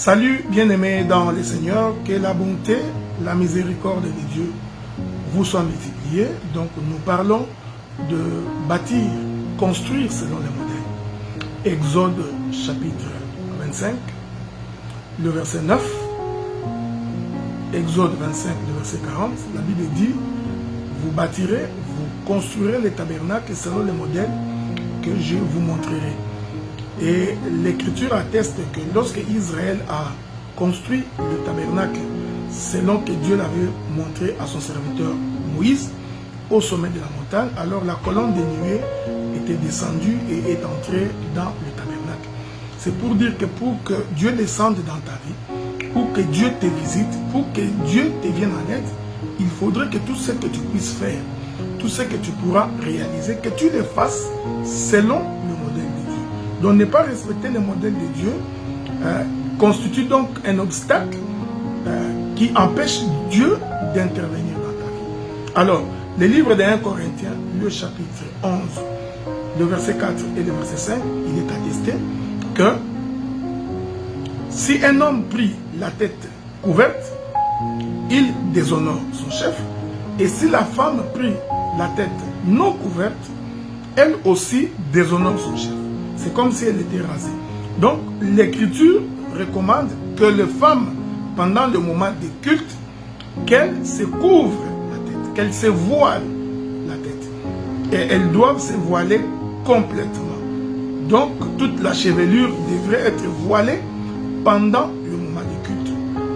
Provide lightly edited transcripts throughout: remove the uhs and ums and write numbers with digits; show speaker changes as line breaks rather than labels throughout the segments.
Salut bien-aimés dans le Seigneur, que la bonté, la miséricorde de Dieu vous soit multipliée. Donc nous parlons de bâtir, construire selon les modèles. Exode chapitre 25, le verset 9. Exode 25, le verset 40. La Bible dit, vous bâtirez, vous construirez les tabernacles selon les modèles que je vous montrerai. Et l'Écriture atteste que lorsque Israël a construit le tabernacle selon que Dieu l'avait montré à son serviteur Moïse au sommet de la montagne, alors la colonne de nuée était descendue et est entrée dans le tabernacle. C'est pour dire que pour que Dieu descende dans ta vie, pour que Dieu te visite, pour que Dieu te vienne en aide, il faudrait que tout ce que tu puisses faire, tout ce que tu pourras réaliser, que tu le fasses selon le modèle de Dieu. Donc ne pas respecter le modèle de Dieu constitue donc un obstacle qui empêche Dieu d'intervenir dans ta vie. Alors, le livre de 1 Corinthiens, le chapitre 11, le verset 4 et le verset 5, il est attesté que si un homme prie la tête couverte, il déshonore son chef. Et si la femme prie la tête non couverte, elle aussi déshonore son chef. C'est comme si elle était rasée. Donc, l'Écriture recommande que les femmes, pendant le moment de culte, qu'elles se couvrent la tête, qu'elles se voilent la tête. Et elles doivent se voiler complètement. Donc, toute la chevelure devrait être voilée pendant le moment de culte.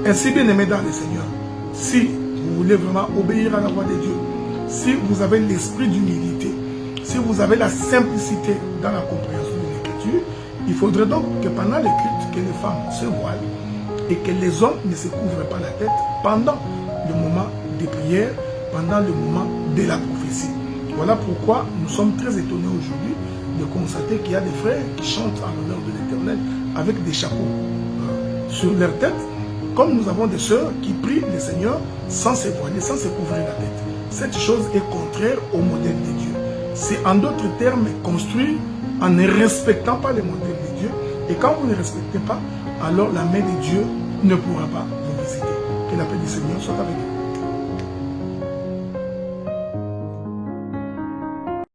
Ainsi, bien aimés dans le Seigneur, si vous voulez vraiment obéir à la voix de Dieu, si vous avez l'esprit d'humilité, si vous avez la simplicité dans la compréhension de l'Écriture, il faudrait donc que pendant le culte, que les femmes se voilent et que les hommes ne se couvrent pas la tête pendant le moment des prières, pendant le moment de la prophétie. Voilà pourquoi nous sommes très étonnés aujourd'hui de constater qu'il y a des frères qui chantent en l'honneur de l'Éternel avec des chapeaux sur leur tête, comme nous avons des sœurs qui prient le Seigneur sans se voiler, sans se couvrir la tête. Cette chose est contraire au modèle de Dieu. C'est en d'autres termes construit en ne respectant pas le modèle de Dieu. Et quand vous ne respectez pas, alors la main de Dieu ne pourra pas vous visiter. Que la paix du Seigneur soit avec vous.